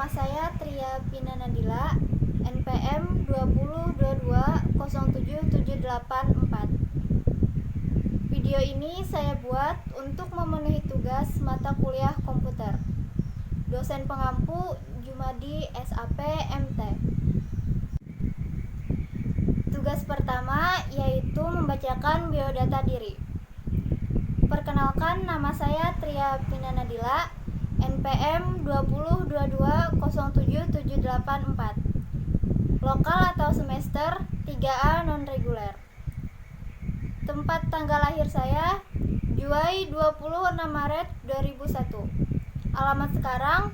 Nama saya Tria Pina Nadila, NPM 2022077844. Video ini saya buat untuk memenuhi tugas mata kuliah komputer. Dosen pengampu Jumadi SAP MT. Tugas pertama yaitu membacakan biodata diri. Perkenalkan, nama saya Tria Pina Nadila, NPM 2022077844. Lokal atau semester 3A non-reguler. Tempat tanggal lahir saya Juai 26 Maret 2001. Alamat sekarang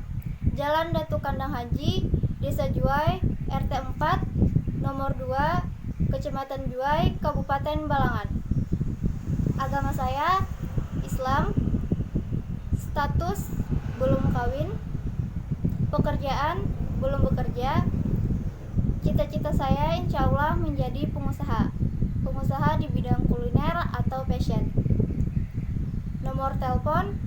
Jalan Datu Kandang Haji, Desa Juai, RT 4, nomor 2, Kecamatan Juai, Kabupaten Balangan. Agama saya Islam. Status belum kawin. Pekerjaan belum bekerja. Cita-cita saya insya Allah menjadi pengusaha di bidang kuliner atau fashion. Nomor telepon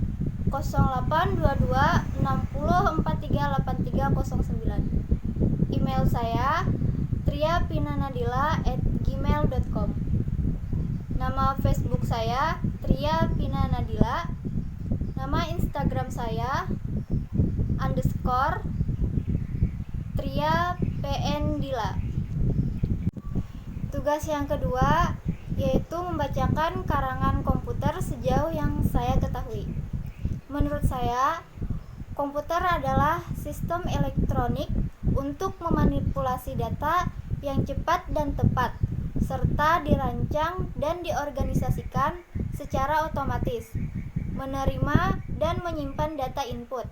0822 60438309. Email saya triapinanadila@gmail.com. Nama Facebook saya Tria Pina Nadila. Nama Instagram saya _Tria PN-Dila. Tugas yang kedua yaitu membacakan karangan komputer sejauh yang saya ketahui. Menurut saya, komputer adalah sistem elektronik untuk memanipulasi data yang cepat dan tepat, serta dirancang dan diorganisasikan secara otomatis, menerima dan menyimpan data input,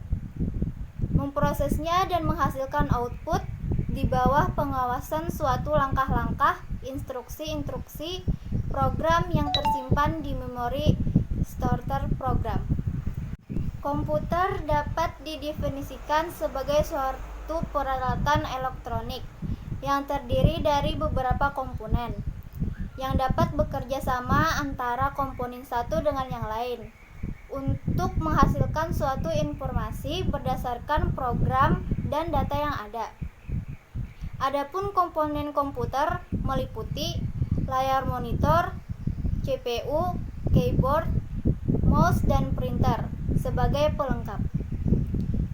memprosesnya dan menghasilkan output di bawah pengawasan suatu langkah-langkah instruksi-instruksi program yang tersimpan di memori starter program. Komputer dapat didefinisikan sebagai suatu peralatan elektronik yang terdiri dari beberapa komponen yang dapat bekerja sama antara komponen satu dengan yang lain untuk menghasilkan suatu informasi berdasarkan program dan data yang ada. Adapun komponen komputer meliputi layar monitor, CPU, keyboard, mouse, dan printer sebagai pelengkap.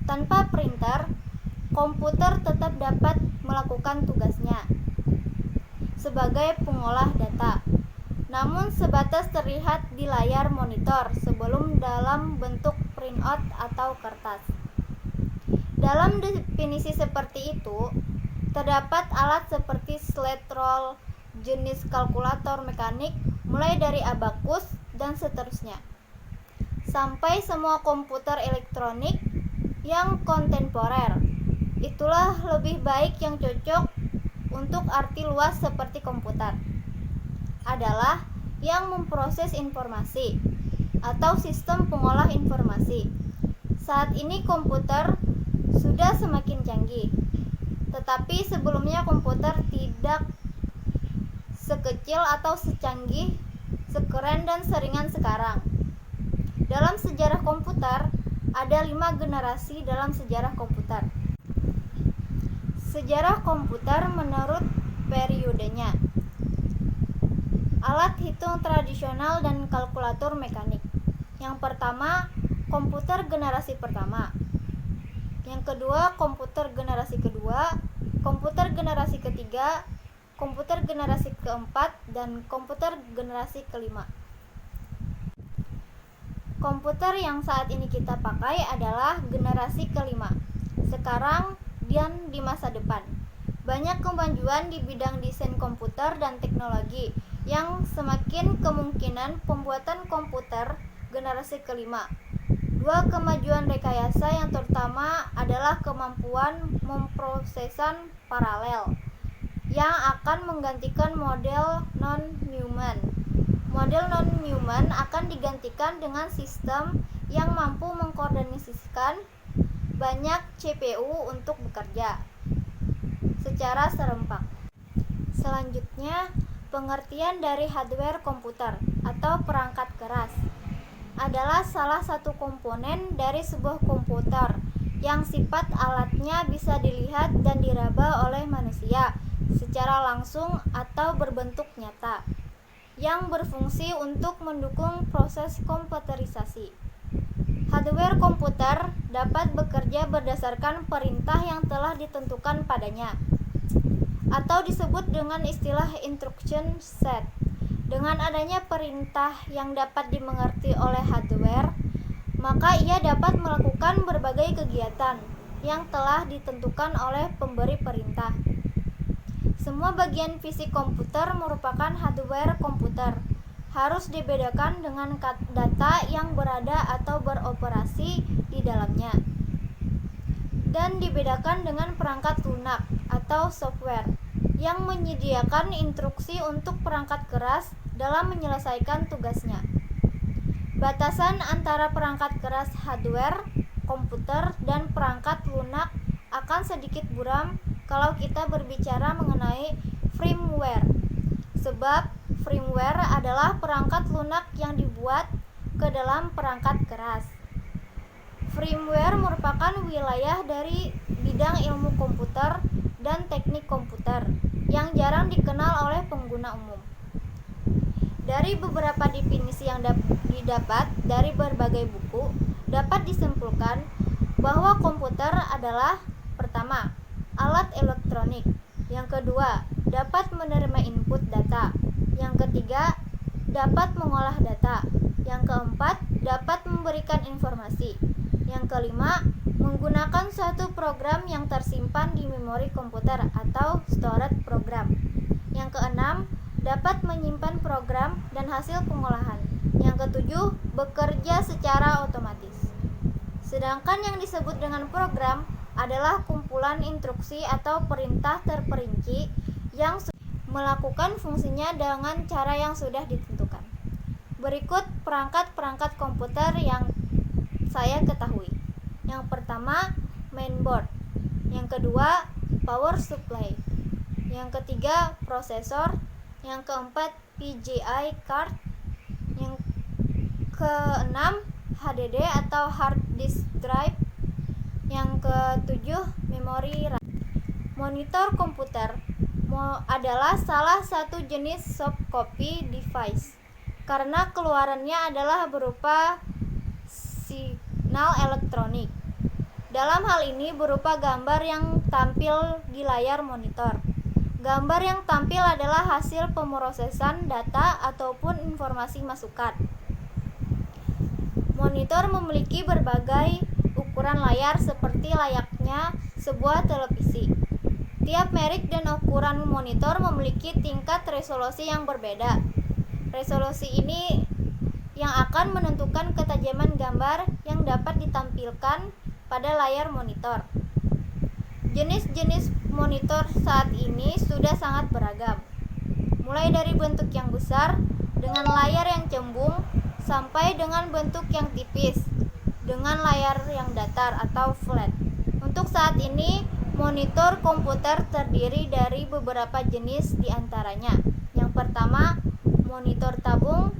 Tanpa printer, komputer tetap dapat melakukan tugasnya sebagai pengolah data, namun sebatas terlihat di layar monitor sebelum dalam bentuk printout atau kertas. Dalam definisi seperti itu, terdapat alat seperti slide rule, jenis kalkulator mekanik, mulai dari abacus dan seterusnya, sampai semua komputer elektronik yang kontemporer. Itulah lebih baik yang cocok untuk arti luas seperti komputer adalah yang memproses informasi atau sistem pengolah informasi. Saat ini komputer sudah semakin canggih, tetapi sebelumnya komputer tidak sekecil atau secanggih, sekeren dan seringan sekarang. Dalam sejarah komputer, ada 5 generasi dalam sejarah komputer. Sejarah komputer menurut periodenya. Alat hitung tradisional dan kalkulator mekanik. Yang pertama, komputer generasi pertama. Yang kedua, komputer generasi kedua, komputer generasi ketiga, komputer generasi keempat, dan komputer generasi kelima. Komputer yang saat ini kita pakai adalah generasi kelima, sekarang dan di masa depan. Banyak kemajuan di bidang desain komputer dan teknologi yang semakin kemungkinan pembuatan komputer generasi kelima. 2 kemajuan rekayasa yang terutama adalah kemampuan memprosesan paralel yang akan menggantikan model non-Neumann. Model non-Neumann akan digantikan dengan sistem yang mampu mengkoordinasikan banyak CPU untuk bekerja secara serempak. Selanjutnya, pengertian dari hardware komputer atau perangkat keras adalah salah satu komponen dari sebuah komputer yang sifat alatnya bisa dilihat dan diraba oleh manusia secara langsung atau berbentuk nyata, yang berfungsi untuk mendukung proses komputerisasi. Hardware komputer dapat bekerja berdasarkan perintah yang telah ditentukan padanya, atau disebut dengan istilah instruction set. Dengan adanya perintah yang dapat dimengerti oleh hardware, maka ia dapat melakukan berbagai kegiatan yang telah ditentukan oleh pemberi perintah. Semua bagian fisik komputer merupakan hardware komputer. Harus dibedakan dengan data yang berada atau beroperasi di dalamnya, dan dibedakan dengan perangkat lunak atau software yang menyediakan instruksi untuk perangkat keras dalam menyelesaikan tugasnya. Batasan antara perangkat keras hardware komputer dan perangkat lunak akan sedikit buram kalau kita berbicara mengenai firmware, sebab firmware adalah perangkat lunak yang dibuat ke dalam perangkat keras. Firmware merupakan wilayah dari bidang ilmu komputer dan teknik komputer yang jarang dikenal oleh pengguna umum. Dari beberapa definisi yang didapat dari berbagai buku, dapat disimpulkan bahwa komputer adalah: pertama, alat elektronik; yang kedua, dapat menerima input data; yang ketiga, dapat mengolah data; yang keempat, dapat memberikan informasi; yang kelima, menggunakan suatu program yang tersimpan di memori komputer atau storage program; yang keenam, dapat menyimpan program dan hasil pengolahan; yang ketujuh, bekerja secara otomatis. Sedangkan yang disebut dengan program adalah kumpulan instruksi atau perintah terperinci yang melakukan fungsinya dengan cara yang sudah ditentukan. Berikut perangkat-perangkat komputer yang saya ketahui. Yang pertama, mainboard; yang kedua, power supply; yang ketiga, prosesor; yang keempat, PGI card; yang keenam, HDD atau hard disk drive; yang ketujuh, memori RAM. Monitor komputer adalah salah satu jenis soft copy device karena keluarannya adalah berupa signal elektronik. Dalam hal ini berupa gambar yang tampil di layar monitor. Gambar yang tampil adalah hasil pemrosesan data ataupun informasi masukan. Monitor memiliki berbagai ukuran layar seperti layaknya sebuah televisi. Tiap merek dan ukuran monitor memiliki tingkat resolusi yang berbeda. Resolusi ini yang akan menentukan ketajaman gambar yang dapat ditampilkan pada layar monitor. Jenis-jenis monitor saat ini sudah sangat beragam, mulai dari bentuk yang besar dengan layar yang cembung sampai dengan bentuk yang tipis dengan layar yang datar atau flat. Untuk saat ini, monitor komputer terdiri dari beberapa jenis diantaranya. Yang pertama, monitor tabung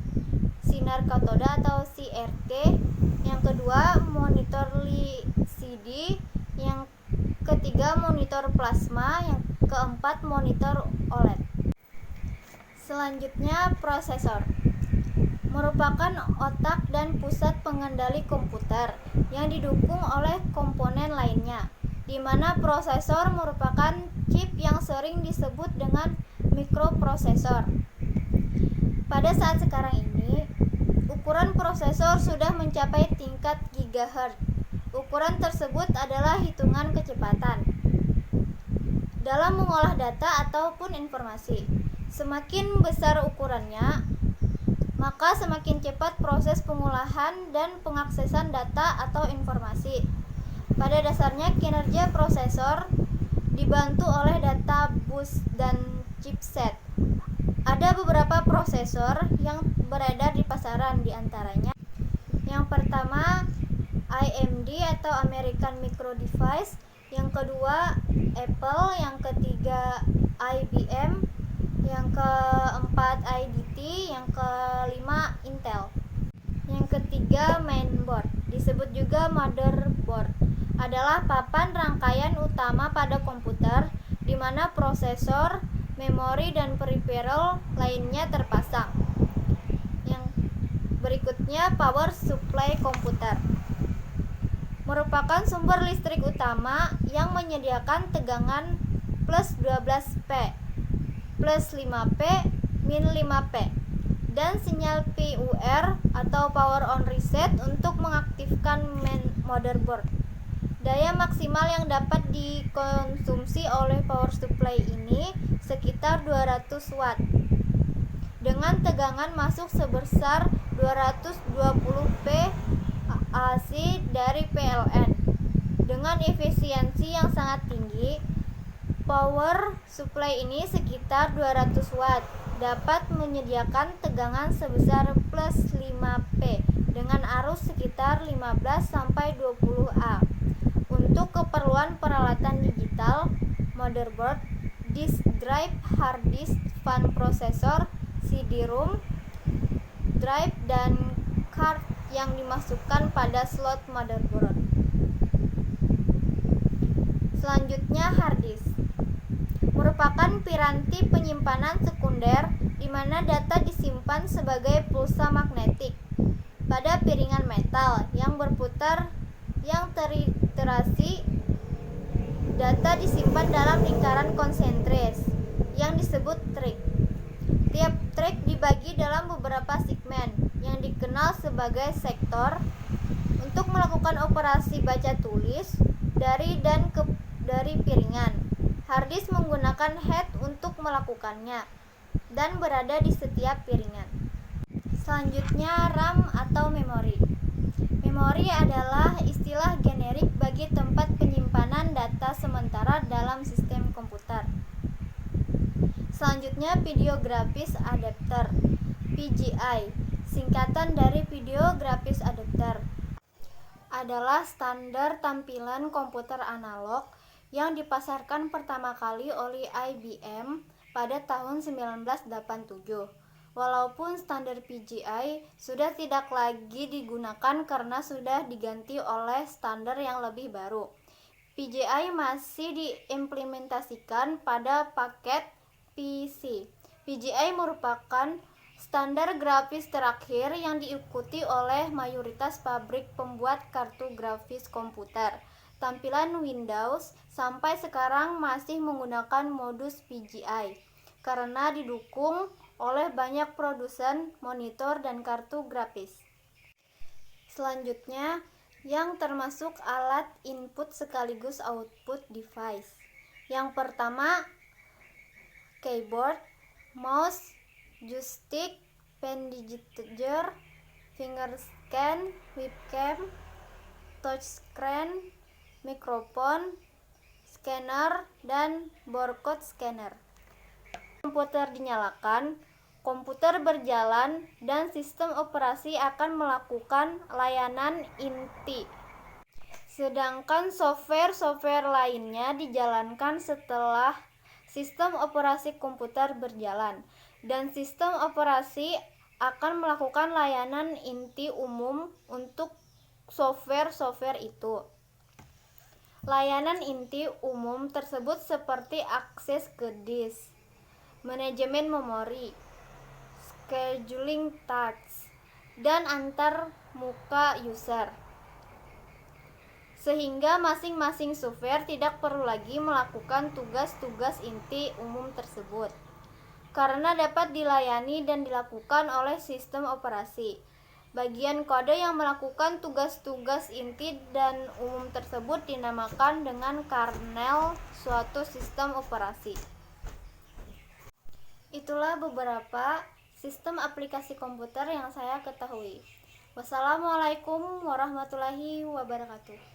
sinar katoda atau CRT; yang kedua, monitor LCD; yang ketiga, monitor plasma; yang keempat, monitor OLED. Selanjutnya, prosesor merupakan otak dan pusat pengendali komputer yang didukung oleh komponen lainnya, di mana prosesor merupakan chip yang sering disebut dengan mikroprosesor. Pada saat sekarang ini, ukuran prosesor sudah mencapai tingkat gigahertz. Ukuran tersebut adalah hitungan kecepatan dalam mengolah data ataupun informasi. Semakin besar ukurannya, maka semakin cepat proses pengolahan dan pengaksesan data atau informasi. Pada dasarnya, kinerja prosesor dibantu oleh data bus dan chipset. Ada beberapa prosesor yang beredar di pasaran, diantaranya yang pertama AMD atau American Micro Device, yang kedua Apple, yang ketiga IBM, yang keempat IDT, yang kelima Intel. Yang ketiga mainboard, disebut juga motherboard. adalah papan rangkaian utama pada komputer di mana prosesor, memori, dan peripheral lainnya terpasang. Yang berikutnya, power supply komputer merupakan sumber listrik utama yang menyediakan tegangan plus 12P, plus 5P, min 5P, dan sinyal PUR atau power on reset untuk mengaktifkan motherboard. Daya maksimal yang dapat dikonsumsi oleh power supply ini sekitar 200 watt dengan tegangan masuk sebesar 220 P AC dari PLN. Dengan efisiensi yang sangat tinggi, power supply ini sekitar 200 watt dapat menyediakan tegangan sebesar plus 5P dengan arus sekitar 15-20 A. Untuk keperluan peralatan digital, motherboard, disk drive, hard disk, fan processor, CD-ROM, drive, dan card yang dimasukkan pada slot motherboard. Selanjutnya, hard disk merupakan piranti penyimpanan sekunder di mana data disimpan sebagai pulsa magnetik pada piringan metal yang berputar yang teriterasi. Data disimpan dalam lingkaran konsentris yang disebut track. Tiap track dibagi dalam beberapa segmen yang dikenal sebagai sektor untuk melakukan operasi baca tulis dari piringan. Hard disk menggunakan head untuk melakukannya dan berada di setiap piringan. Selanjutnya, RAM atau memori. Memori adalah istilah generik bagi tempat penyimpanan data sementara dalam sistem komputer. Selanjutnya, video graphics adapter (VGA), singkatan dari video graphics adapter, adalah standar tampilan komputer analog yang dipasarkan pertama kali oleh IBM pada tahun 1987. Walaupun standar VGA sudah tidak lagi digunakan karena sudah diganti oleh standar yang lebih baru, VGA masih diimplementasikan pada paket PC. VGA merupakan standar grafis terakhir yang diikuti oleh mayoritas pabrik pembuat kartu grafis komputer. Tampilan Windows sampai sekarang masih menggunakan modus VGA karena didukung oleh banyak produsen monitor dan kartu grafis. Selanjutnya, yang termasuk alat input sekaligus output device. Yang pertama, keyboard, mouse, joystick, pen digitizer, finger scan, webcam, touchscreen, mikrofon, scanner, dan barcode scanner. Komputer dinyalakan, komputer berjalan, dan sistem operasi akan melakukan layanan inti. Sedangkan software lainnya dijalankan setelah sistem operasi komputer berjalan, dan sistem operasi akan melakukan layanan inti umum untuk software itu. Layanan inti umum tersebut seperti akses ke disk, manajemen memori, scheduling tasks, dan antar muka user. Sehingga masing-masing software tidak perlu lagi melakukan tugas-tugas inti umum tersebut, karena dapat dilayani dan dilakukan oleh sistem operasi. Bagian kode yang melakukan tugas-tugas inti dan umum tersebut dinamakan dengan kernel suatu sistem operasi. Itulah beberapa sistem aplikasi komputer yang saya ketahui. Wassalamualaikum warahmatullahi wabarakatuh.